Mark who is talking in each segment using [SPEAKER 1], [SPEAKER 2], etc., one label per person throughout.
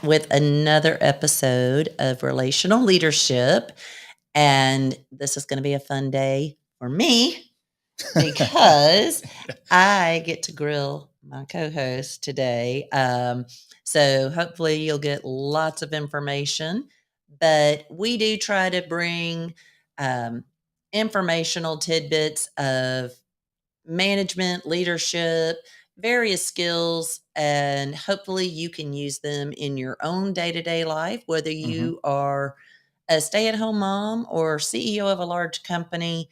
[SPEAKER 1] with another episode of Relational Leadership. And this is going to be a fun day for me because I get to grill my co-host today. So hopefully you'll get lots of information, but we do try to bring um, informational tidbits of management, leadership, various skills, and hopefully you can use them in your own day-to-day life, whether you are a stay-at-home mom or CEO of a large company.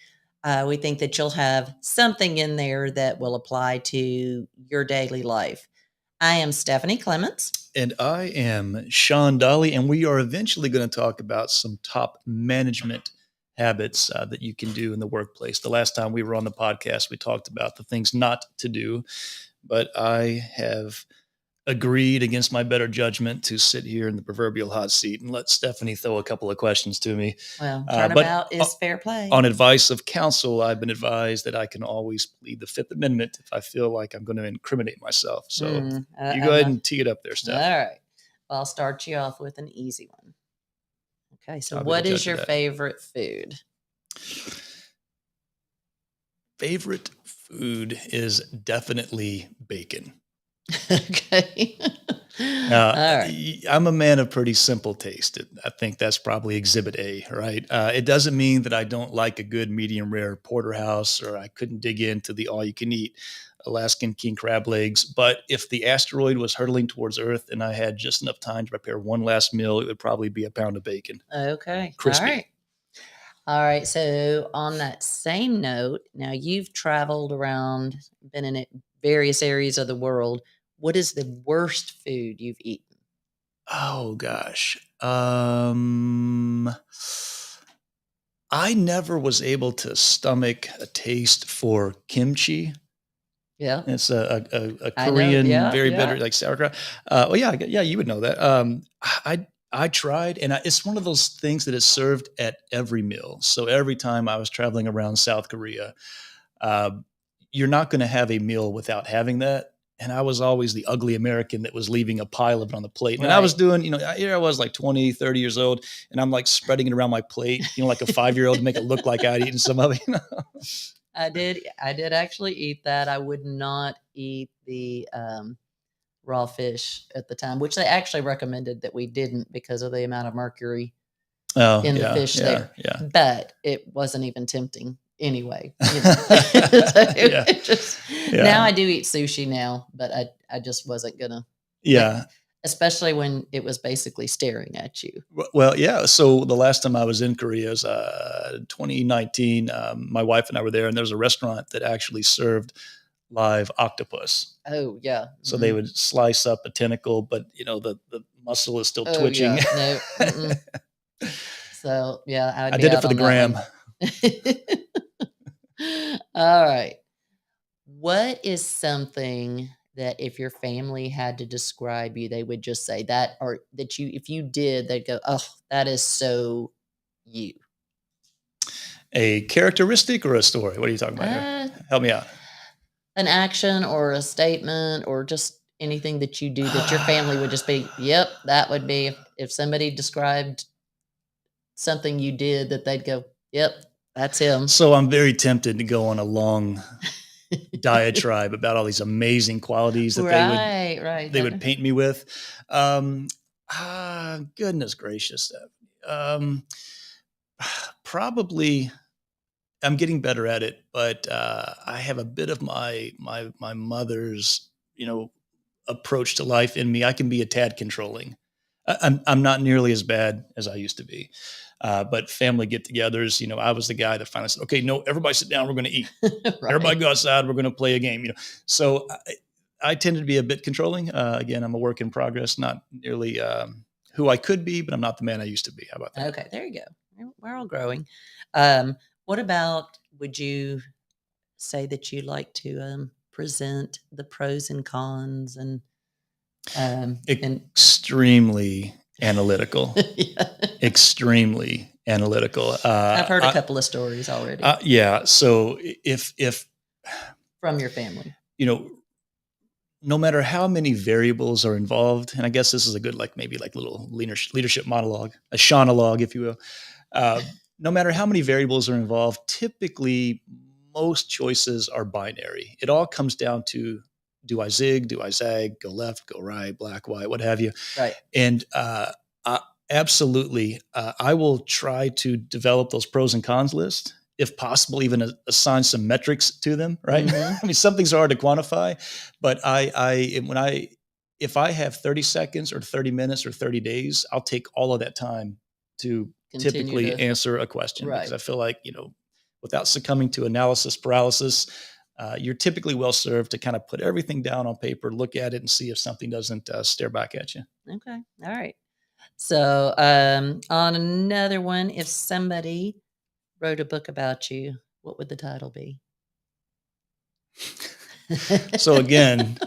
[SPEAKER 1] We think that you'll have something in there that will apply to your daily life. I am Stephanie Clements.
[SPEAKER 2] And I am Shawn Dawley, and we are eventually going to talk about some top management habits that you can do in the workplace. The last time we were on the podcast, we talked about the things not to do, but I have agreed against my better judgment to sit here in the proverbial hot seat and let Stephanie throw a couple of questions to me.
[SPEAKER 1] Well, turnabout is fair play.
[SPEAKER 2] On advice of counsel, I've been advised that I can always plead the Fifth Amendment if I feel like I'm going to incriminate myself. So you go ahead and tee it up there, Steph.
[SPEAKER 1] All right. Well, I'll start you off with an easy one. Okay. So what is your favorite food?
[SPEAKER 2] Favorite food is definitely bacon.
[SPEAKER 1] Okay.
[SPEAKER 2] All right. I'm a man of pretty simple taste. I think that's probably exhibit A, right? It doesn't mean that I don't like a good medium rare porterhouse or I couldn't dig into the all you can eat Alaskan king crab legs. But if the asteroid was hurtling towards Earth and I had just enough time to prepare one last meal, it would probably be a pound of bacon.
[SPEAKER 1] Okay.
[SPEAKER 2] Crispy.
[SPEAKER 1] All right. So on that same note, now you've traveled around, been in various areas of the world. What is the worst food you've eaten?
[SPEAKER 2] Oh gosh. I never was able to stomach a taste for kimchi.
[SPEAKER 1] Yeah.
[SPEAKER 2] It's a Korean, very bitter, like sauerkraut. You would know that. I tried, and it's one of those things that is served at every meal. So every time I was traveling around South Korea, you're not going to have a meal without having that. And I was always the ugly American that was leaving a pile of it on the plate. And I was doing, here I was like 20, 30 years old, and I'm like spreading it around my plate, like a 5-year-old to make it look like I'd eaten some of it.
[SPEAKER 1] I did actually eat that. I would not eat the raw fish at the time, which they actually recommended that we didn't because of the amount of mercury in the fish there.
[SPEAKER 2] Yeah.
[SPEAKER 1] But it wasn't even tempting anyway. Now I do eat sushi now, but I just wasn't gonna.
[SPEAKER 2] Yeah.
[SPEAKER 1] Especially when it was basically staring at you.
[SPEAKER 2] Well, yeah. So the last time I was in Korea was 2019. My wife and I were there, and there was a restaurant that actually served live octopus.
[SPEAKER 1] Oh, yeah.
[SPEAKER 2] So they would slice up a tentacle, but the muscle is still twitching.
[SPEAKER 1] Yeah. No. So yeah,
[SPEAKER 2] I did it for the gram.
[SPEAKER 1] All right. What is something that if your family had to describe you, they would just say that, or that if you did, they'd go, "Oh, that is so you."
[SPEAKER 2] A characteristic or a story? What are you talking about here? Help me out.
[SPEAKER 1] An action or a statement or just anything that you do that your family would just be, "Yep, that would be." If somebody described something you did, that they'd go, "Yep, that's him."
[SPEAKER 2] So I'm very tempted to go on a long diatribe about all these amazing qualities that they would paint me with. Goodness gracious. Probably I'm getting better at it, but I have a bit of my mother's, approach to life in me. I can be a tad controlling. I'm not nearly as bad as I used to be. But family get-togethers, I was the guy that finally said, "Okay, no, everybody sit down. We're going to eat. Everybody go outside. We're going to play a game." So I tend to be a bit controlling. Again, I'm a work in progress, not nearly who I could be, but I'm not the man I used to be. How about that?
[SPEAKER 1] Okay, there you go. We're all growing. What about? Would you say that you like to present the pros and cons and
[SPEAKER 2] extremely analytical.
[SPEAKER 1] Yeah.
[SPEAKER 2] Extremely analytical.
[SPEAKER 1] I've heard a couple of stories already.
[SPEAKER 2] Yeah. So if
[SPEAKER 1] from your family,
[SPEAKER 2] no matter how many variables are involved, and I guess this is a good, maybe little leadership monologue, a Shawnologue, if you will. No matter how many variables are involved, typically most choices are binary. It all comes down to, do I zig, do I zag, go left, go right, black, white, what have you.
[SPEAKER 1] Right.
[SPEAKER 2] And absolutely, I will try to develop those pros and cons lists. If possible, even assign some metrics to them, right?
[SPEAKER 1] Mhm.
[SPEAKER 2] I mean, some things are hard to quantify, but if I have 30 seconds or 30 minutes or 30 days, I'll take all of that time to
[SPEAKER 1] Continue
[SPEAKER 2] typically
[SPEAKER 1] to
[SPEAKER 2] answer a question,
[SPEAKER 1] Right.
[SPEAKER 2] because I feel like, without succumbing to analysis paralysis, you're typically well served to kind of put everything down on paper, look at it, and see if something doesn't stare back at you.
[SPEAKER 1] Okay. All right. So, on another one, if somebody wrote a book about you, what would the title be?
[SPEAKER 2] So again,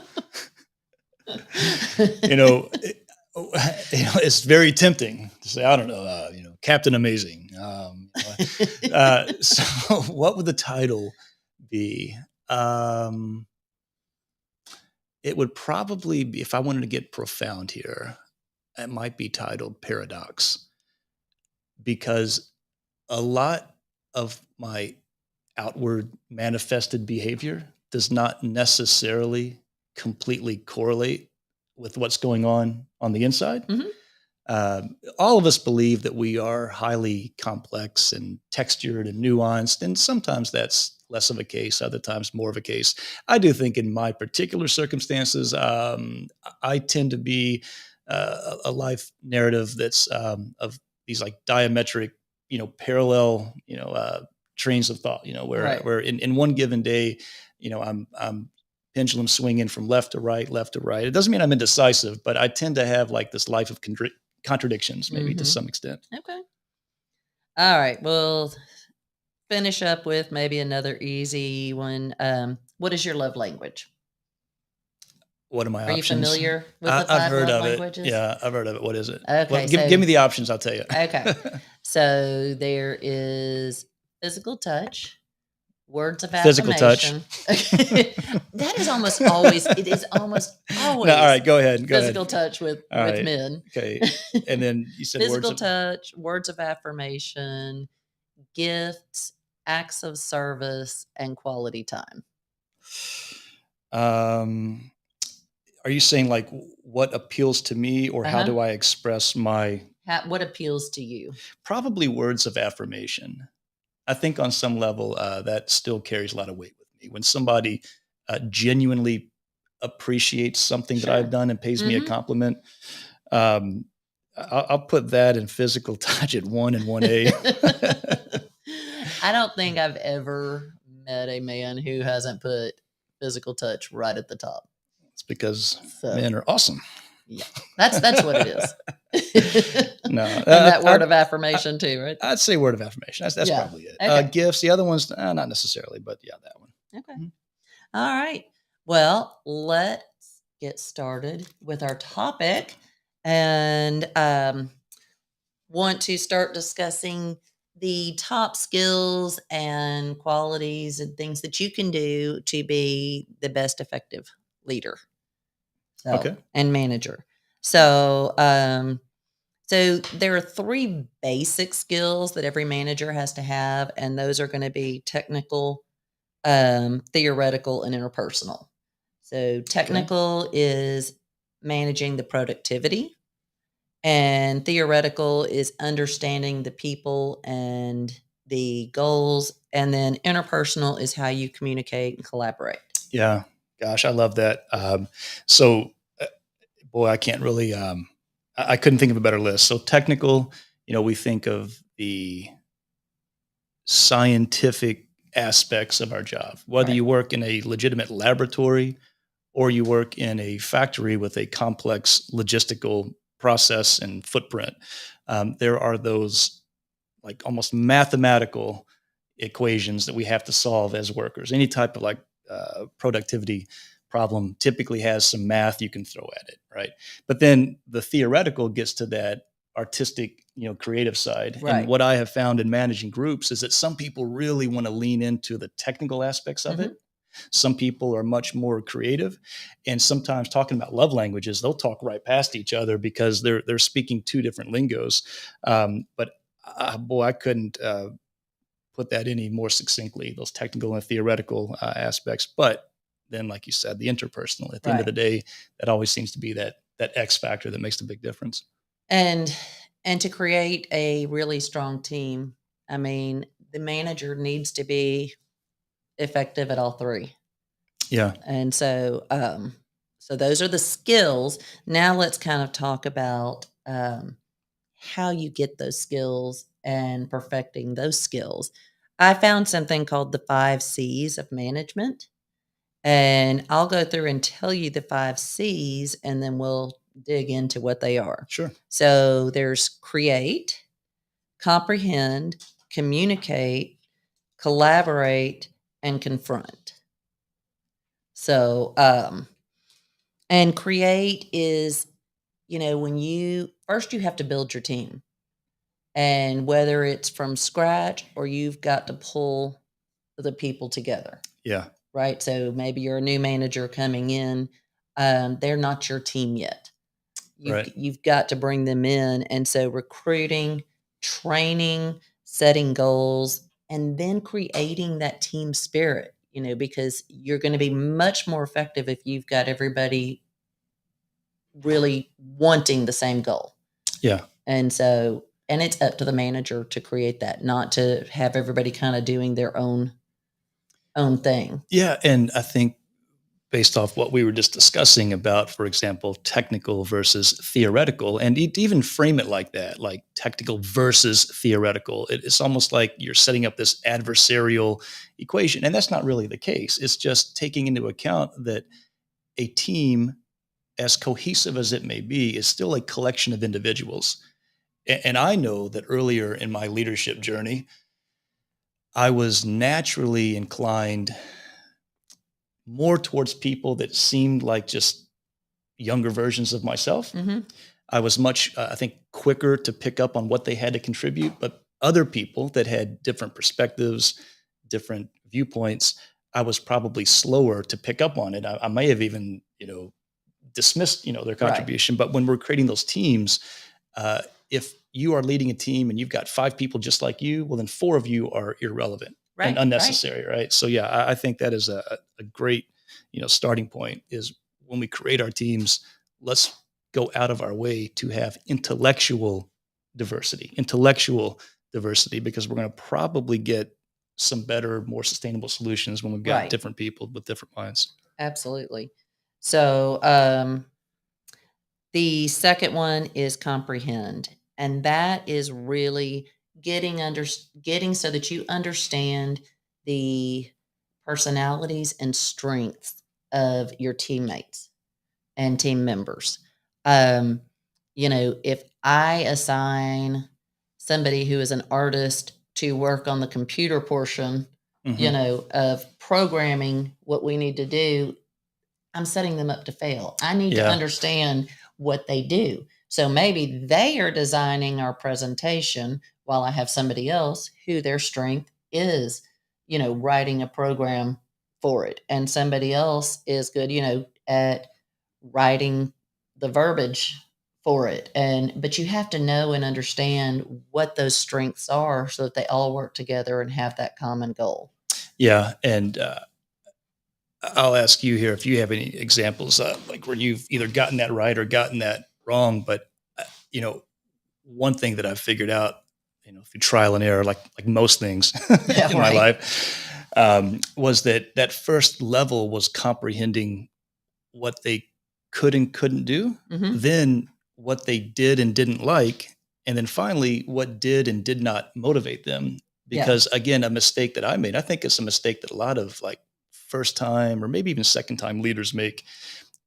[SPEAKER 2] it's very tempting to say, I don't know, Captain Amazing. So what would the title be? It would probably be, if I wanted to get profound here, it might be titled Paradox, because a lot of my outward manifested behavior does not necessarily completely correlate with what's going on the inside.
[SPEAKER 1] Mhm.
[SPEAKER 2] All of us believe that we are highly complex and textured and nuanced, and sometimes that's less of a case, other times more of a case. I do think in my particular circumstances, I tend to be a life narrative that's of these diametric, parallel, trains of thought, where
[SPEAKER 1] Right.
[SPEAKER 2] where in one given day, I'm pendulum swinging from left to right, left to right. It doesn't mean I'm indecisive, but I tend to have this life of contradictions, maybe to
[SPEAKER 1] Mhm.
[SPEAKER 2] some extent.
[SPEAKER 1] Okay. All right. We'll finish up with maybe another easy one. What is your love language?
[SPEAKER 2] What are my
[SPEAKER 1] Are you
[SPEAKER 2] options?
[SPEAKER 1] familiar with the
[SPEAKER 2] I've
[SPEAKER 1] 5
[SPEAKER 2] heard
[SPEAKER 1] love
[SPEAKER 2] of it.
[SPEAKER 1] languages?
[SPEAKER 2] Yeah, I've heard of it. What is it? Well,
[SPEAKER 1] Okay,
[SPEAKER 2] give
[SPEAKER 1] so
[SPEAKER 2] me the options. I'll tell you.
[SPEAKER 1] Okay. So there is physical touch, words of
[SPEAKER 2] Physical touch.
[SPEAKER 1] affirmation. That is almost always it is almost
[SPEAKER 2] No, all
[SPEAKER 1] always
[SPEAKER 2] right, go ahead. Go ahead.
[SPEAKER 1] physical touch with
[SPEAKER 2] All right.
[SPEAKER 1] men.
[SPEAKER 2] Okay. And then you said words
[SPEAKER 1] Physical
[SPEAKER 2] of
[SPEAKER 1] touch, words of affirmation, gifts, acts of service, and quality time.
[SPEAKER 2] Are you saying what appeals to me, or how
[SPEAKER 1] Uh-huh.
[SPEAKER 2] do I express my
[SPEAKER 1] What appeals to you?
[SPEAKER 2] probably words of affirmation? I think on some level that still carries a lot of weight with me. When somebody genuinely appreciates something that I've
[SPEAKER 1] Sure.
[SPEAKER 2] done and pays me a
[SPEAKER 1] Mhm.
[SPEAKER 2] compliment, um, I'll put that in physical touch at 1 and 1A.
[SPEAKER 1] I don't think I've ever met a man who hasn't put physical touch right at the top.
[SPEAKER 2] It's because
[SPEAKER 1] So,
[SPEAKER 2] men are awesome.
[SPEAKER 1] yeah, that's what it is.
[SPEAKER 2] No,
[SPEAKER 1] And that word of affirmation too, right?
[SPEAKER 2] I'd say word of affirmation. That's
[SPEAKER 1] Yeah.
[SPEAKER 2] probably it.
[SPEAKER 1] Okay.
[SPEAKER 2] Gifts, the other ones, not necessarily, but yeah, that one.
[SPEAKER 1] Okay.
[SPEAKER 2] Mhm.
[SPEAKER 1] All right. Well, let's get started with our topic and want to start discussing the top skills and qualities and things that you can do to be the best effective leader.
[SPEAKER 2] Okay.
[SPEAKER 1] And manager. So there are 3 basic skills that every manager has to have, and those are gonna be technical, theoretical, and interpersonal. So technical is managing the productivity, and theoretical is understanding the people and the goals, and then interpersonal is how you communicate and collaborate.
[SPEAKER 2] Yeah. Gosh, I love that. So, boy, I can't really. I couldn't think of a better list. So technical, we think of the scientific aspects of our job. Whether
[SPEAKER 1] Right.
[SPEAKER 2] you work in a legitimate laboratory or you work in a factory with a complex logistical process and footprint, there are those almost mathematical equations that we have to solve as workers. Any type of productivity problem typically has some math you can throw at it, right? But then the theoretical gets to that artistic, creative side.
[SPEAKER 1] Right.
[SPEAKER 2] And what I have found in managing groups is that some people really want to lean into the technical aspects of it. Some people are much more creative, and sometimes talking about love languages, they'll talk right past each other because they're speaking two different lingos. But boy, I couldn't put that any more succinctly, those technical and theoretical aspects. But then, like you said, the interpersonal. At the end of
[SPEAKER 1] Right.
[SPEAKER 2] the day, that always seems to be that X factor that makes the big difference.
[SPEAKER 1] And to create a really strong team, I mean, the manager needs to be effective at all three.
[SPEAKER 2] Yeah.
[SPEAKER 1] And so so those are the skills. Now let's kind of talk about how you get those skills and perfecting those skills. I found something called the 5 C's of management, and I'll go through and tell you the 5 C's, and then we'll dig into what they are.
[SPEAKER 2] Sure.
[SPEAKER 1] So there's create, comprehend, communicate, collaborate, and confront. So, and create is, when you first you have to build your team. And whether it's from scratch or you've got to pull the people together,
[SPEAKER 2] Yeah.
[SPEAKER 1] right? So maybe you're a new manager coming in, they're not your team yet.
[SPEAKER 2] Right.
[SPEAKER 1] You've got to bring them in, and so recruiting, training, setting goals, and then creating that team spirit. Because you're going to be much more effective if you've got everybody really wanting the same goal.
[SPEAKER 2] Yeah.
[SPEAKER 1] And so, and it's up to the manager to create that, not to have everybody kind of doing their own thing.
[SPEAKER 2] Yeah. And I think based off what we were just discussing about, for example, technical versus theoretical, and to even frame it like that, like technical versus theoretical, it's almost like you're setting up this adversarial equation. And that's not really the case. It's just taking into account that a team, as cohesive as it may be, is still a collection of individuals. And I know that earlier in my leadership journey, I was naturally inclined more towards people that seemed like just younger versions of myself.
[SPEAKER 1] Mm-hmm.
[SPEAKER 2] I was much, I think, quicker to pick up on what they had to contribute, but other people that had different perspectives, different viewpoints, I was probably slower to pick up on it. I may have even, dismissed, their contribution. Right. But when we're creating those teams, if you are leading a team and you've got 5 people just like you, well, then 4 of you are irrelevant. Right, and unnecessary, right? So yeah, I think that is a great, starting point is when we create our teams, let's go out of our way to have intellectual diversity, because we're going to probably get some better, more sustainable solutions when we've got
[SPEAKER 1] Right.
[SPEAKER 2] different people with different minds.
[SPEAKER 1] Absolutely. So the second one is comprehend, and that is really getting so that you understand the personalities and strengths of your teammates and team members. If I assign somebody who is an artist to work on the computer portion, of programming what we need to do, I'm setting them up to fail. I need to understand what they do. So maybe they are designing our presentation while I have somebody else who their strength is, writing a program for it. And somebody else is good, at writing the verbiage for it. But you have to know and understand what those strengths are so that they all work together and have that common goal.
[SPEAKER 2] Yeah. And I'll ask you here if you have any examples like where you've either gotten that right or gotten that wrong. But one thing that I've figured out, through trial and error, like most things in my life, was that first level was comprehending what they could and couldn't do, then what they did and didn't like, and then finally what did and did not motivate them. Because again, a mistake that I made, I think it's a mistake that a lot of like first time or maybe even second time leaders make,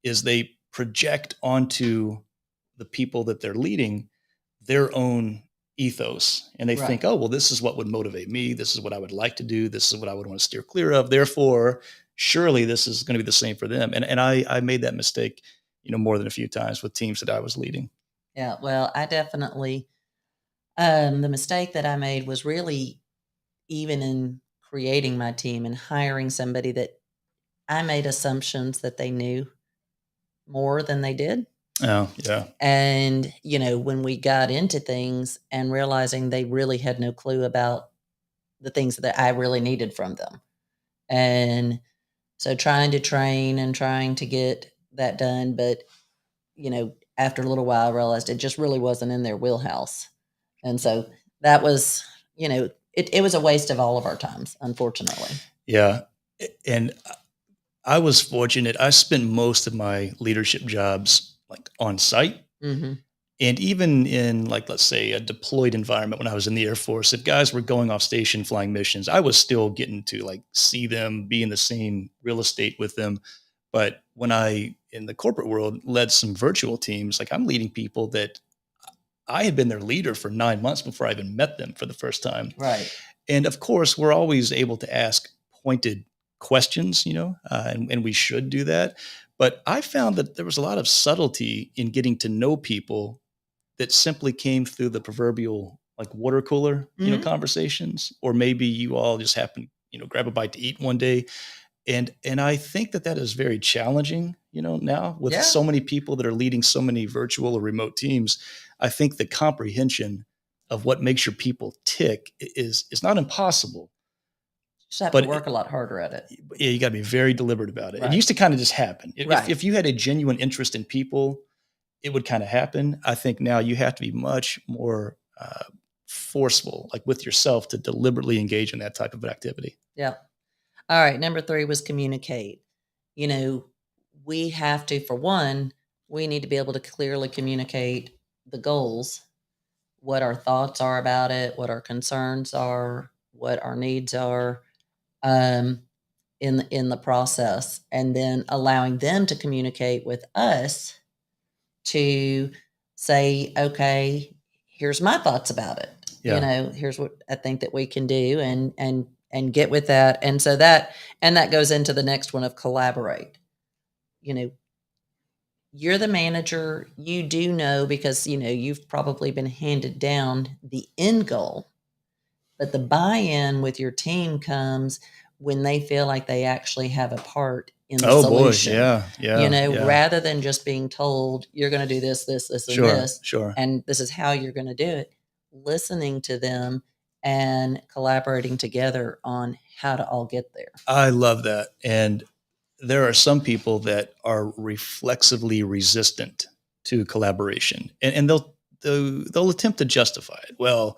[SPEAKER 2] is they project onto the people that they're leading their own ethos, and they think, oh, well, this is what would motivate me, this is what I would like to do, this is what I would want to steer clear of, therefore surely this is going to be the same for them. And I made that mistake more than a few times with teams that I was leading.
[SPEAKER 1] Yeah, well, I definitely the mistake that I made was really even in creating my team and hiring somebody that I made assumptions that they knew more than they did.
[SPEAKER 2] Oh, yeah.
[SPEAKER 1] And, when we got into things and realizing they really had no clue about the things that I really needed from them. And so trying to train and trying to get that done. But, after a little while, I realized it just really wasn't in their wheelhouse. And so that was, it was a waste of all of our times, unfortunately.
[SPEAKER 2] Yeah. And I was fortunate. I spent most of my leadership jobs like on site.
[SPEAKER 1] Mm-hmm.
[SPEAKER 2] And even in, like, let's say a deployed environment when I was in the Air Force, if guys were going off station flying missions, I was still getting to like see them, be in the same real estate with them. But when I, in the corporate world, led some virtual teams, like I'm leading people that I had been their leader for 9 months before I even met them for the first time.
[SPEAKER 1] Right.
[SPEAKER 2] And of course, we're always able to ask pointed questions, and we should do that. But I found that there was a lot of subtlety in getting to know people that simply came through the proverbial like water cooler,
[SPEAKER 1] Mm-hmm.
[SPEAKER 2] conversations, or maybe you all just happen, grab a bite to eat one day. And I think that is very challenging, now with
[SPEAKER 1] Yeah.
[SPEAKER 2] so many people that are leading so many virtual or remote teams. I think the comprehension of what makes your people tick is not impossible.
[SPEAKER 1] Just have
[SPEAKER 2] But
[SPEAKER 1] to work a lot harder at it.
[SPEAKER 2] Yeah, you got to be very deliberate about it. It
[SPEAKER 1] Right.
[SPEAKER 2] used to kind of just happen.
[SPEAKER 1] Right.
[SPEAKER 2] If you had a genuine interest in people, it would kind of happen. I think now you have to be much more forceful, like with yourself, to deliberately engage in that type of activity.
[SPEAKER 1] Yeah. All right. Number 3 was communicate. We have to, for one, we need to be able to clearly communicate the goals, what our thoughts are about it, what our concerns are, what our needs are, in the process, and then allowing them to communicate with us to say, okay, here's my thoughts about it.
[SPEAKER 2] Yeah.
[SPEAKER 1] Here's what I think that we can do, and get with that. And so that goes into the next one of collaborate. You're the manager, you do know, because you've probably been handed down the end goal, but the buy-in with your team comes when they feel like they actually have a part in the
[SPEAKER 2] Oh boy.
[SPEAKER 1] solution.
[SPEAKER 2] Yeah. Yeah.
[SPEAKER 1] Rather than just being told you're going to do this, this, and this,
[SPEAKER 2] Sure.
[SPEAKER 1] and this is how you're going to do it. Listening to them and collaborating together on how to all get there.
[SPEAKER 2] I love that. And there are some people that are reflexively resistant to collaboration, and they'll attempt to justify it. Well,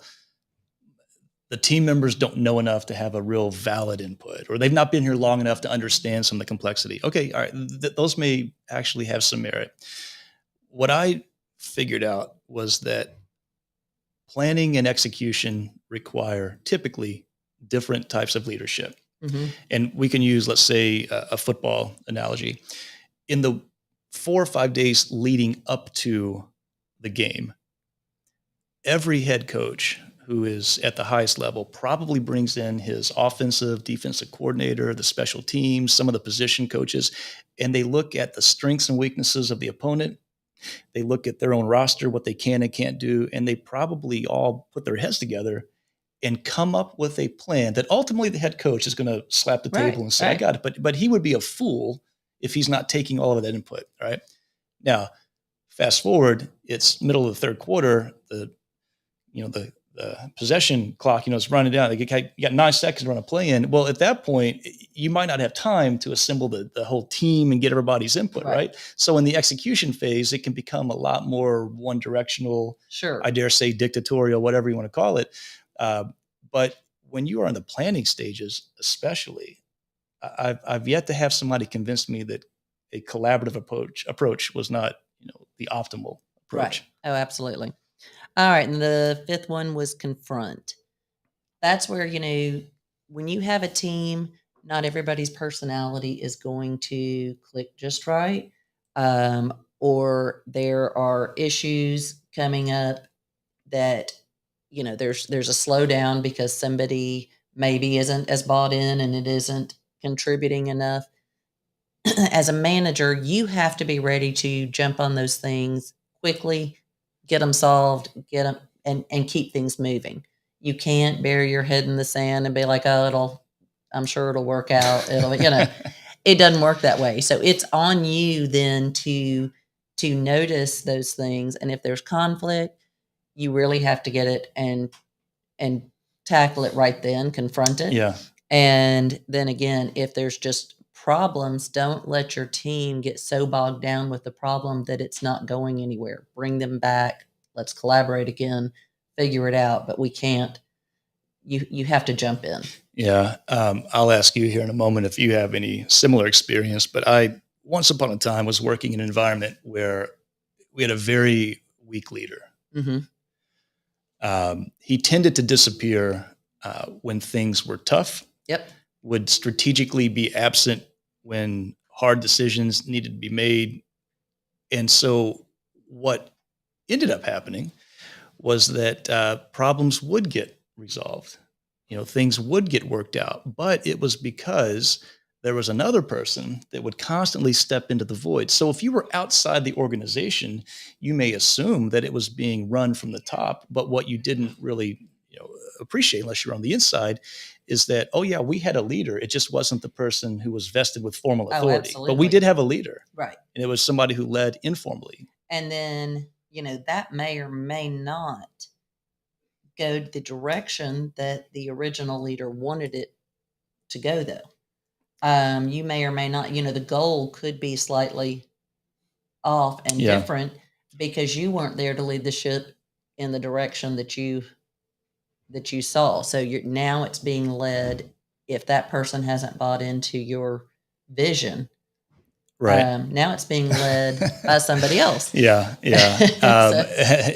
[SPEAKER 2] the team members don't know enough to have a real valid input, or they've not been here long enough to understand some of the complexity. Okay, all right, those may actually have some merit. What I figured out was that planning and execution require typically different types of leadership.
[SPEAKER 1] Mm-hmm.
[SPEAKER 2] And we can use, let's say, a football analogy. In the 4 or 5 days leading up to the game, every head coach who is at the highest level probably brings in his offensive, defensive coordinator, the special teams, some of the position coaches, and they look at the strengths and weaknesses of the opponent. They look at their own roster, what they can and can't do, and they probably all put their heads together and come up with a plan that ultimately the head coach is going to slap the table and say, I got it. But he would be a fool if he's not taking all of that input, right? Now, fast forward, it's middle of the third quarter, the possession clock, is running down. You got 9 seconds to run a play in. Well, at that point, you might not have time to assemble the whole team and get everybody's input, right? So in the execution phase, it can become a lot more one directional,
[SPEAKER 1] Sure.
[SPEAKER 2] I dare say dictatorial, whatever you want to call it. But when you are in the planning stages, especially, I've yet to have somebody convince me that a collaborative approach was not, the optimal approach.
[SPEAKER 1] Right. Oh, absolutely. All right. And the 5th one was confront. That's where, when you have a team, not everybody's personality is going to click just right. Or there are issues coming up that, there's a slowdown because somebody maybe isn't as bought in and it isn't contributing enough. As a manager, you have to be ready to jump on those things quickly, get them solved, get them and keep things moving. You can't bury your head in the sand and be like, "Oh, I'm sure it'll work out." it doesn't work that way. So it's on you then to notice those things. And if there's conflict, you really have to get it and tackle it right then, confront it.
[SPEAKER 2] Yeah.
[SPEAKER 1] And then again, if there's just problems, don't let your team get so bogged down with the problem that it's not going anywhere. Bring them back. Let's collaborate again, figure it out. But we can't. You have to jump in.
[SPEAKER 2] Yeah. I'll ask you here in a moment if you have any similar experience, but I once upon a time was working in an environment where we had a very weak leader.
[SPEAKER 1] Mm-hmm.
[SPEAKER 2] He tended to disappear when things were tough.
[SPEAKER 1] Yep.
[SPEAKER 2] Would strategically be absent when hard decisions needed to be made. And so what ended up happening was that problems would get resolved. Things would get worked out, but it was because there was another person that would constantly step into the void. So if you were outside the organization, you may assume that it was being run from the top, but what you didn't really, appreciate unless you're on the inside is that, oh yeah, we had a leader. It just wasn't the person who was vested with formal authority, but we did have a leader.
[SPEAKER 1] Right.
[SPEAKER 2] And it was somebody who led informally.
[SPEAKER 1] And then, that may or may not go the direction that the original leader wanted it to go, though. You may or may not, the goal could be slightly off and different because you weren't there to lead the ship in the direction that you saw. So now it's being led. If that person hasn't bought into your vision,
[SPEAKER 2] right,
[SPEAKER 1] now it's being led by somebody else.
[SPEAKER 2] Yeah.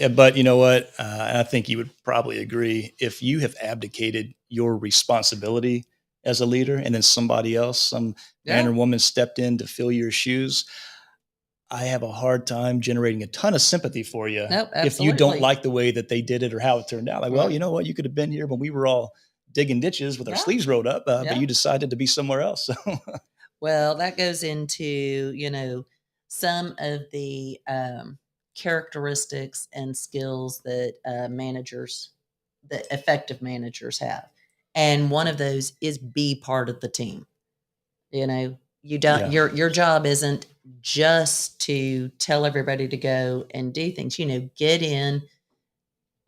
[SPEAKER 2] But you know what? I think you would probably agree, if you have abdicated your responsibility as a leader and then somebody else, some man or woman stepped in to fill your shoes, I have a hard time generating a ton of sympathy for you if you don't like the way that they did it or how it turned out. Like, well, you know what? You could have been here when we were all digging ditches with our sleeves rolled up, but you decided to be somewhere else. So.
[SPEAKER 1] Well, that goes into, some of the characteristics and skills that that effective managers have. And one of those is be part of the team. You don't, your job isn't just to tell everybody to go and do things, get in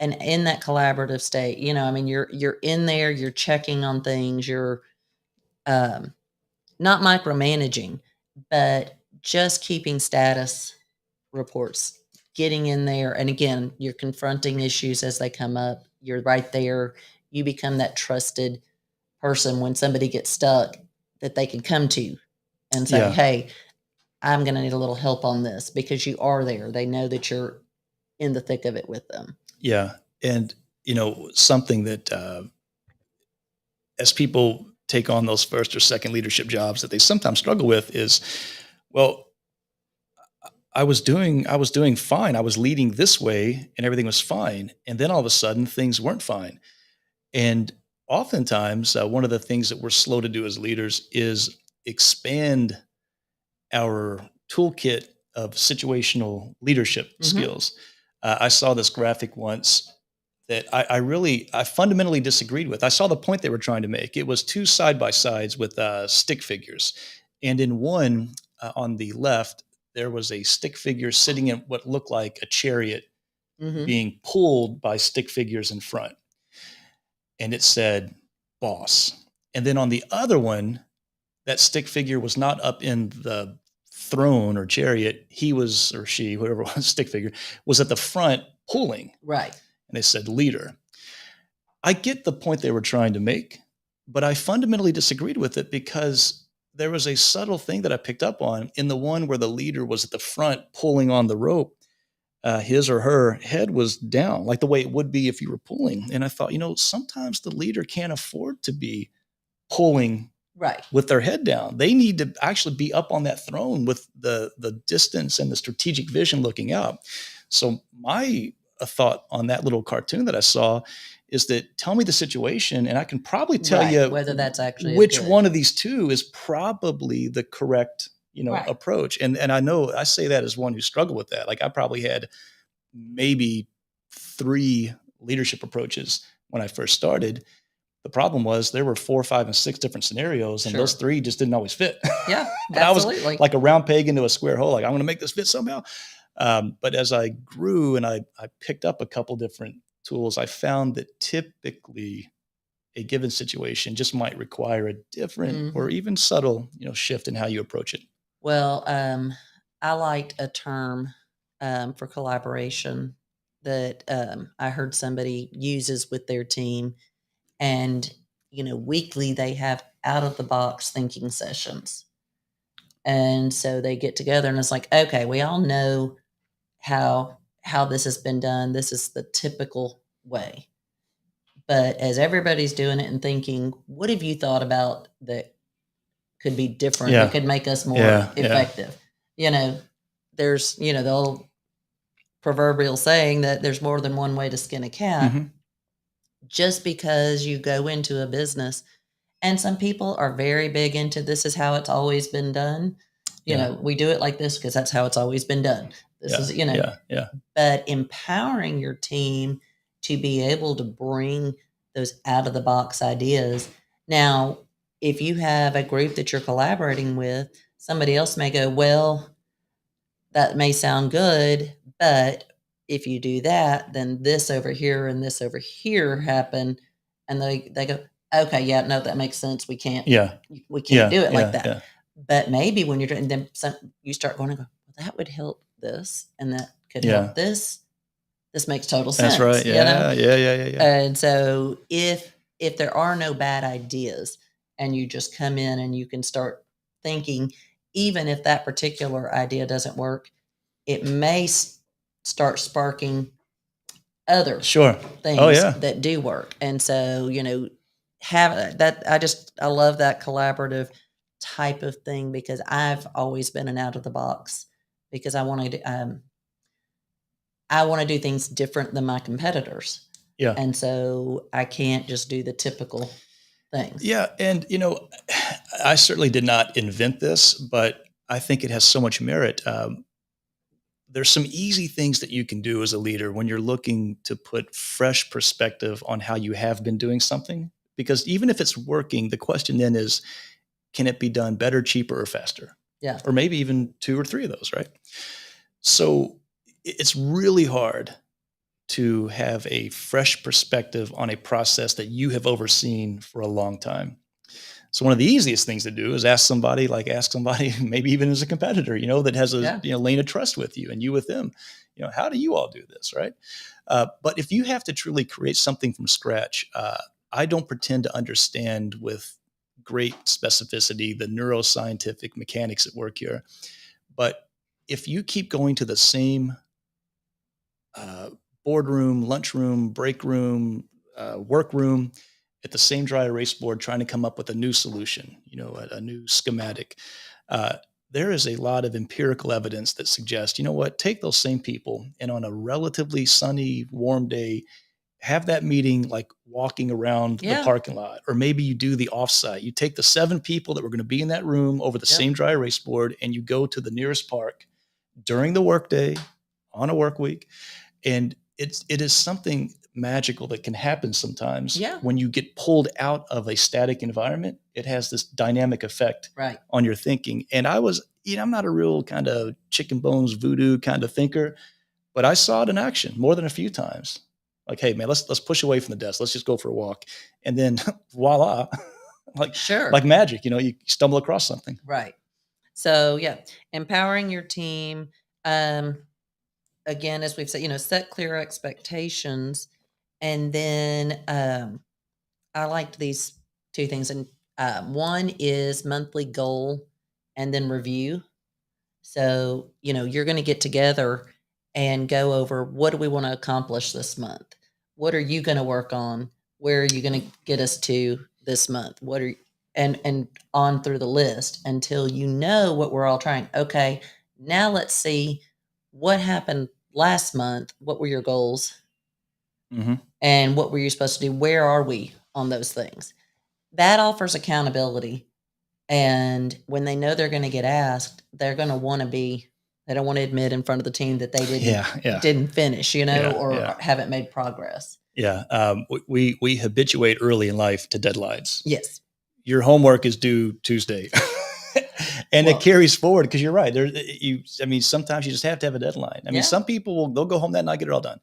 [SPEAKER 1] and in that collaborative state, you're in there, you're checking on things, you're not micromanaging, but just keeping status reports, getting in there. And again, you're confronting issues as they come up. You're right there. You become that trusted person when somebody gets stuck that they can come to and say, hey, I'm going to need a little help on this, because you are there. They know that you're in the thick of it with them.
[SPEAKER 2] Yeah. And, something that as people take on those first or second leadership jobs that they sometimes struggle with is, well, I was doing fine. I was leading this way and everything was fine. And then all of a sudden things weren't fine. And oftentimes one of the things that we're slow to do as leaders is expand our toolkit of situational leadership skills. I saw this graphic once that I fundamentally disagreed with. I saw the point they were trying to make. It was two side-by-sides with stick figures. And in one, on the left, there was a stick figure sitting in what looked like a chariot being pulled by stick figures in front. And it said, boss. And then on the other one, that stick figure was not up in the throne or chariot. He was, or she, whoever was, stick figure, was at the front pulling.
[SPEAKER 1] Right.
[SPEAKER 2] And they said leader. I get the point they were trying to make, but I fundamentally disagreed with it because there was a subtle thing that I picked up on in the one where the leader was at the front pulling on the rope. His or her head was down, like the way it would be if you were pulling. And I thought, sometimes the leader can't afford to be pulling with their head down. They need to actually be up on that throne with the distance and the strategic vision looking out. So my thought on that little cartoon that I saw is that tell me the situation and I can probably tell you
[SPEAKER 1] whether that's actually
[SPEAKER 2] which one of these two is probably the correct, approach. And I know I say that as one who struggled with that. Like I probably had maybe 3 leadership approaches when I first started. The problem was there were 4, 5, and 6 different scenarios, and those
[SPEAKER 1] Sure.
[SPEAKER 2] 3 just didn't always fit.
[SPEAKER 1] Yeah,
[SPEAKER 2] But I was
[SPEAKER 1] absolutely.
[SPEAKER 2] like a round peg into a square hole. Like, I'm going to make this fit somehow. But as I grew and I picked up a couple different tools, I found that typically a given situation just might require a different or
[SPEAKER 1] Mhm.
[SPEAKER 2] even subtle, shift in how you approach it.
[SPEAKER 1] Well, I liked a term for collaboration that I heard somebody uses with their team, and weekly they have out of the box thinking sessions, and so they get together and it's like, okay, we all know how this has been done. This is the typical way, but as everybody's doing it and thinking, what have you thought about that could be different, that
[SPEAKER 2] Yeah.
[SPEAKER 1] could make us more
[SPEAKER 2] Yeah. Yeah.
[SPEAKER 1] effective? You know, there's, the old proverbial saying that there's more than one way to skin a cat.
[SPEAKER 2] Mhm.
[SPEAKER 1] Just because you go into a business, and some people are very big into this is how it's always been done.
[SPEAKER 2] Yeah.
[SPEAKER 1] We do it like this because that's how it's always been done. This
[SPEAKER 2] Yeah.
[SPEAKER 1] is,
[SPEAKER 2] Yeah. Yeah.
[SPEAKER 1] but empowering your team to be able to bring those out of the box ideas. Now, if you have a group that you're collaborating with, somebody else may go, well, that may sound good, but if you do that, then this over here and this over here happen. And they go, okay, yeah, no, that makes sense.
[SPEAKER 2] Yeah.
[SPEAKER 1] We can't
[SPEAKER 2] Yeah.
[SPEAKER 1] do it like
[SPEAKER 2] Yeah.
[SPEAKER 1] that.
[SPEAKER 2] Yeah.
[SPEAKER 1] But maybe when you're doing them, you start going and go, well, that would help this, and that could
[SPEAKER 2] Yeah.
[SPEAKER 1] help this. This makes total
[SPEAKER 2] That's right.
[SPEAKER 1] sense,
[SPEAKER 2] Yeah. Yeah. Yeah. Yeah. Yeah.
[SPEAKER 1] And so if there are no bad ideas and you just come in and you can start thinking, even if that particular idea doesn't work, it may start sparking other
[SPEAKER 2] Sure. Oh,
[SPEAKER 1] things
[SPEAKER 2] yeah.
[SPEAKER 1] that do work. And so, have that. I love that collaborative type of thing because I've always been an out of the box because I want to do things different than my competitors.
[SPEAKER 2] Yeah.
[SPEAKER 1] And so I can't just do the typical things.
[SPEAKER 2] Yeah. And, I certainly did not invent this, but I think it has so much merit. There's some easy things that you can do as a leader when you're looking to put fresh perspective on how you have been doing something. Because even if it's working, the question then is, can it be done better, cheaper, or faster?
[SPEAKER 1] Yeah.
[SPEAKER 2] Or maybe even 2 or 3 of those, right? So it's really hard to have a fresh perspective on a process that you have overseen for a long time. So one of the easiest things to do is ask somebody, maybe even as a competitor, that has a
[SPEAKER 1] Yeah.
[SPEAKER 2] lane of trust with you and you with them. How do you all do this, right? But if you have to truly create something from scratch, I don't pretend to understand with great specificity the neuroscientific mechanics at work here. But if you keep going to the same uh, boardroom, lunchroom, break room, workroom at the same dry erase board trying to come up with a new solution, a new schematic. Uh, there is a lot of empirical evidence that suggests, what, take those same people and on a relatively sunny, warm day, have that meeting like walking around the
[SPEAKER 1] Yeah.
[SPEAKER 2] parking lot, or maybe you do the offsite. You take the 7 people that were going to be in that room over the
[SPEAKER 1] Yep.
[SPEAKER 2] same dry erase board and you go to the nearest park during the workday on a work week. And it is something magical that can happen sometimes.
[SPEAKER 1] Yeah.
[SPEAKER 2] When you get pulled out of a static environment, it has this dynamic effect
[SPEAKER 1] Right.
[SPEAKER 2] on your thinking. And I'm not a real kind of chicken bones voodoo kind of thinker, but I saw it in action more than a few times. Like, hey man, let's push away from the desk. Let's just go for a walk. And then voila,
[SPEAKER 1] Sure.
[SPEAKER 2] like magic, you stumble across something.
[SPEAKER 1] Right. So yeah, empowering your team. Again, as we've said, set clear expectations, and then I liked these 2 things, and one is monthly goal, and then review. So you're going to get together and go over, what do we want to accomplish this month? What are you going to work on? Where are you going to get us to this month? What are and on through the list until you know what we're all trying. Okay, now let's see what happened last month. What were your goals?
[SPEAKER 2] Mm-hmm.
[SPEAKER 1] And what were you supposed to do? Where are we on those things? That offers accountability. And when they know they're going to get asked, they're going to want to be, They don't want to admit in front of the team that they
[SPEAKER 2] Yeah.
[SPEAKER 1] didn't finish, you know,
[SPEAKER 2] Yeah,
[SPEAKER 1] or
[SPEAKER 2] yeah.
[SPEAKER 1] haven't made progress.
[SPEAKER 2] Yeah. We habituate early in life to deadlines.
[SPEAKER 1] Yes.
[SPEAKER 2] Your homework is due Tuesday. And
[SPEAKER 1] Well,
[SPEAKER 2] it carries forward because you're right. Sometimes you just have to have a deadline.
[SPEAKER 1] Yeah.
[SPEAKER 2] Some people they'll go home that night, get it all done.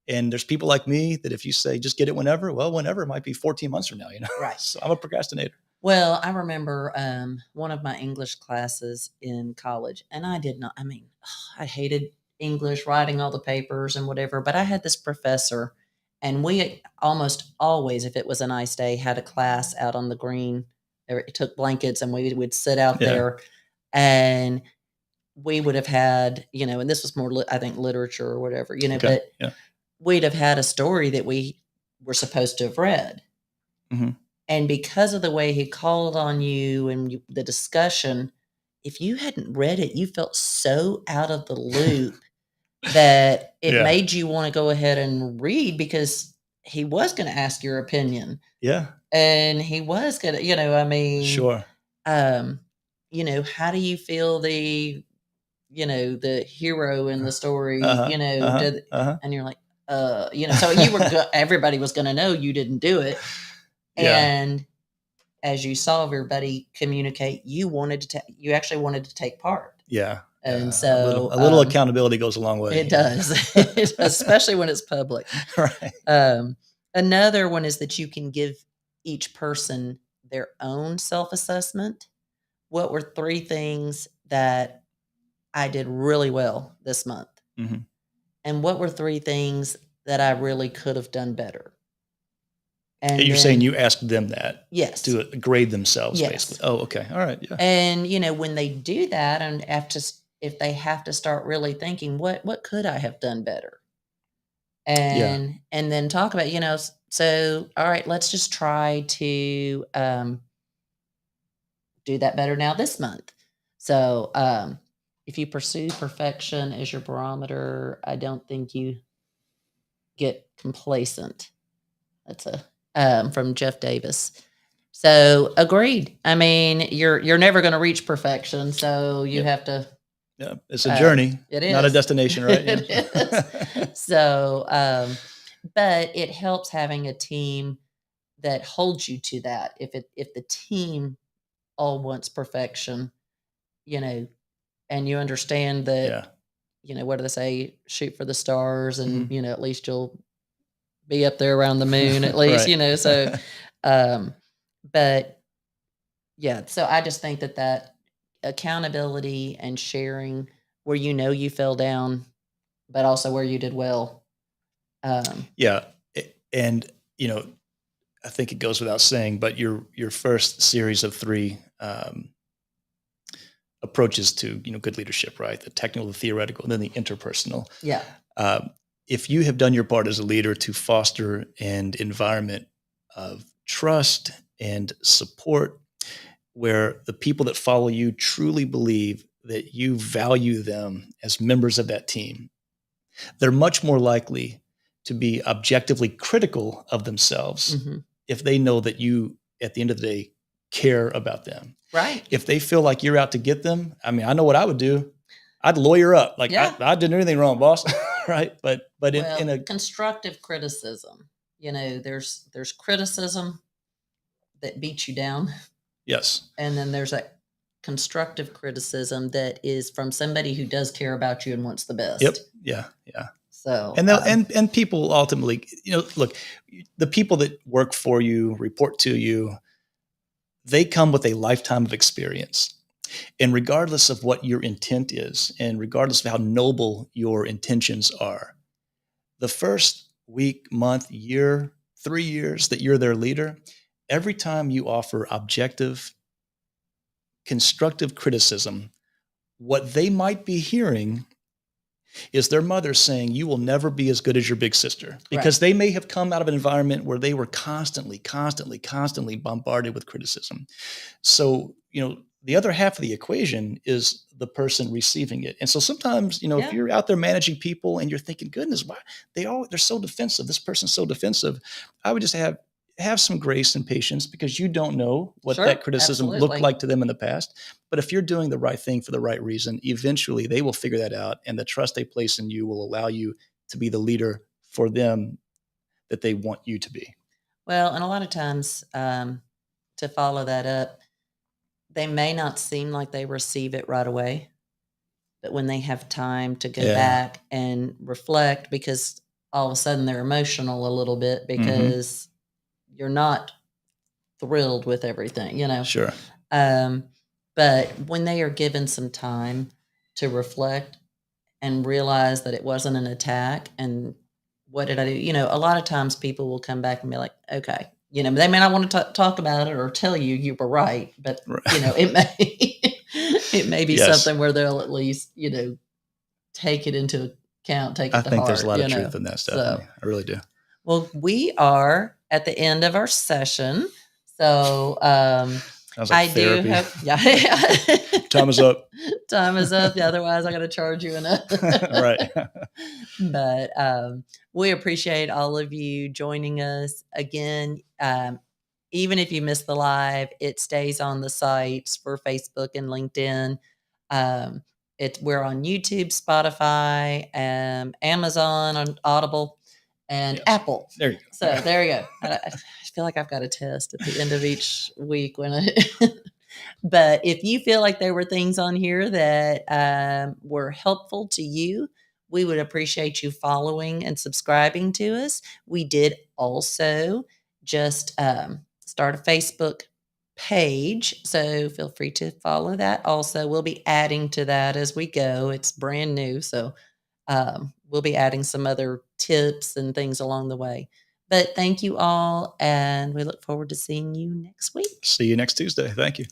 [SPEAKER 2] And there's people like me that if you say just get it whenever, well, whenever might be 14 months from now,
[SPEAKER 1] Right.
[SPEAKER 2] So I'm a procrastinator.
[SPEAKER 1] Well, I remember one of my English classes in college, and I did not, I hated English, writing all the papers and whatever, but I had this professor, and we almost always, if it was a nice day, had a class out on the green. It took blankets, and we would sit out
[SPEAKER 2] Yeah.
[SPEAKER 1] there, and we would have had, and this was more, I think, literature or whatever,
[SPEAKER 2] Okay.
[SPEAKER 1] but
[SPEAKER 2] Yeah.
[SPEAKER 1] we'd have had a story that we were supposed to have read.
[SPEAKER 2] Mm-hmm.
[SPEAKER 1] And because of the way he called on you and the discussion, if you hadn't read it, you felt so out of the loop that it
[SPEAKER 2] Yeah.
[SPEAKER 1] made you want to go ahead and read, because he was going to ask your opinion.
[SPEAKER 2] Yeah.
[SPEAKER 1] And he was going to,
[SPEAKER 2] Sure.
[SPEAKER 1] How do you feel the hero in the story, and you're like, so you were, everybody was going to know you didn't do it.
[SPEAKER 2] Yeah.
[SPEAKER 1] And as you saw everybody communicate, you actually wanted to take part.
[SPEAKER 2] Yeah.
[SPEAKER 1] And so
[SPEAKER 2] a little accountability goes a long way.
[SPEAKER 1] It does, especially when it's public.
[SPEAKER 2] Right.
[SPEAKER 1] Another one is that you can give each person their own self-assessment. What were 3 things that I did really well this month?
[SPEAKER 2] Mm-hmm.
[SPEAKER 1] And what were 3 things that I really could have done better?
[SPEAKER 2] And you're saying you asked them that?
[SPEAKER 1] Yes.
[SPEAKER 2] To grade themselves,
[SPEAKER 1] yes.
[SPEAKER 2] basically. Oh, okay. All right. Yeah.
[SPEAKER 1] And, when they do that, and if they have to start really thinking, what could I have done better? And then talk about, so, all right, let's just try to do that better now this month. So if you pursue perfection as your barometer, I don't think you get complacent. That's from Jeff Davis. So agreed. You're never going to reach perfection, so you have to.
[SPEAKER 2] Yeah, it's a journey.
[SPEAKER 1] It is
[SPEAKER 2] not a destination, right?
[SPEAKER 1] It is. So, but it helps having a team that holds you to that. If the team all wants perfection, and you understand that, what do they say? Shoot for the stars, and
[SPEAKER 2] Mm-hmm.
[SPEAKER 1] At least you'll be up there around the moon, at least,
[SPEAKER 2] Right.
[SPEAKER 1] So, but yeah, so I just think that accountability and sharing where you fell down, but also where you did well.
[SPEAKER 2] Yeah, and I think it goes without saying, but your first series of 3 approaches to good leadership, right? The technical, the theoretical, and then the interpersonal.
[SPEAKER 1] Yeah.
[SPEAKER 2] If you have done your part as a leader to foster an environment of trust and support, where the people that follow you truly believe that you value them as members of that team, they're much more likely to be objectively critical of themselves if they know that you, at the end of the day, care about them.
[SPEAKER 1] Right.
[SPEAKER 2] If they feel like you're out to get them, I know what I would do. I'd lawyer up. Like, I didn't do anything wrong, boss. Right. But in a
[SPEAKER 1] constructive criticism, there's criticism that beats you down.
[SPEAKER 2] Yes.
[SPEAKER 1] And then there's a constructive criticism that is from somebody who does care about you and wants the best.
[SPEAKER 2] Yep. Yeah. Yeah.
[SPEAKER 1] So,
[SPEAKER 2] and people ultimately, look, the people that work for you, report to you, they come with a lifetime of experience. And regardless of what your intent is, and regardless of how noble your intentions are, the first week, month, year, 3 years that you're their leader, every time you offer objective, constructive criticism, what they might be hearing is their mother saying, you will never be as good as your big sister, because they may have come out of an environment where they were constantly bombarded with criticism. So, the other half of the equation is the person receiving it. And so sometimes, if you're out there managing people and you're thinking, goodness, why they're so defensive, this person's so defensive, I would just have have some grace and patience, because you don't know what
[SPEAKER 1] Sure,
[SPEAKER 2] that criticism looked
[SPEAKER 1] absolutely.
[SPEAKER 2] like to them in the past. But if you're doing the right thing for the right reason, eventually they will figure that out, and the trust they place in you will allow you to be the leader for them that they want you to be.
[SPEAKER 1] Well, and a lot of times, to follow that up, they may not seem like they receive it right away, but when they have time to go
[SPEAKER 2] Yeah.
[SPEAKER 1] back and reflect, because all of a sudden they're emotional a little bit because you're not thrilled with everything, you know.
[SPEAKER 2] Sure.
[SPEAKER 1] But when they are given some time to reflect and realize that it wasn't an attack and what did I do? You know, a lot of times people will come back and be like, okay, you know, they may not want to talk about it or tell you you were right, but you know, it may it may be
[SPEAKER 2] Yes.
[SPEAKER 1] something where they'll at least, you know, take it into account, take it
[SPEAKER 2] I
[SPEAKER 1] to
[SPEAKER 2] think
[SPEAKER 1] heart.
[SPEAKER 2] there's a lot of
[SPEAKER 1] you know.
[SPEAKER 2] truth in that,
[SPEAKER 1] So,
[SPEAKER 2] Stephanie. I really do.
[SPEAKER 1] well, we are at the end of our session. So
[SPEAKER 2] Sounds like
[SPEAKER 1] I
[SPEAKER 2] therapy.
[SPEAKER 1] do hope, yeah.
[SPEAKER 2] Time is up.
[SPEAKER 1] Time is up. Otherwise, I got to charge you enough.
[SPEAKER 2] Right.
[SPEAKER 1] But we appreciate all of you joining us again. Even if you missed the live, it stays on the sites for Facebook and LinkedIn. We're on YouTube, Spotify, Amazon, on Audible, and
[SPEAKER 2] Yes.
[SPEAKER 1] Apple.
[SPEAKER 2] There you go.
[SPEAKER 1] So there you go. I feel like I've got a test at the end of each week when But if you feel like there were things on here that were helpful to you, we would appreciate you following and subscribing to us. We did also just start a Facebook page, so feel free to follow that. Also, we'll be adding to that as we go. It's brand new, so we'll be adding some other tips and things along the way. But thank you all, and we look forward to seeing you next week.
[SPEAKER 2] See you next Tuesday. Thank you.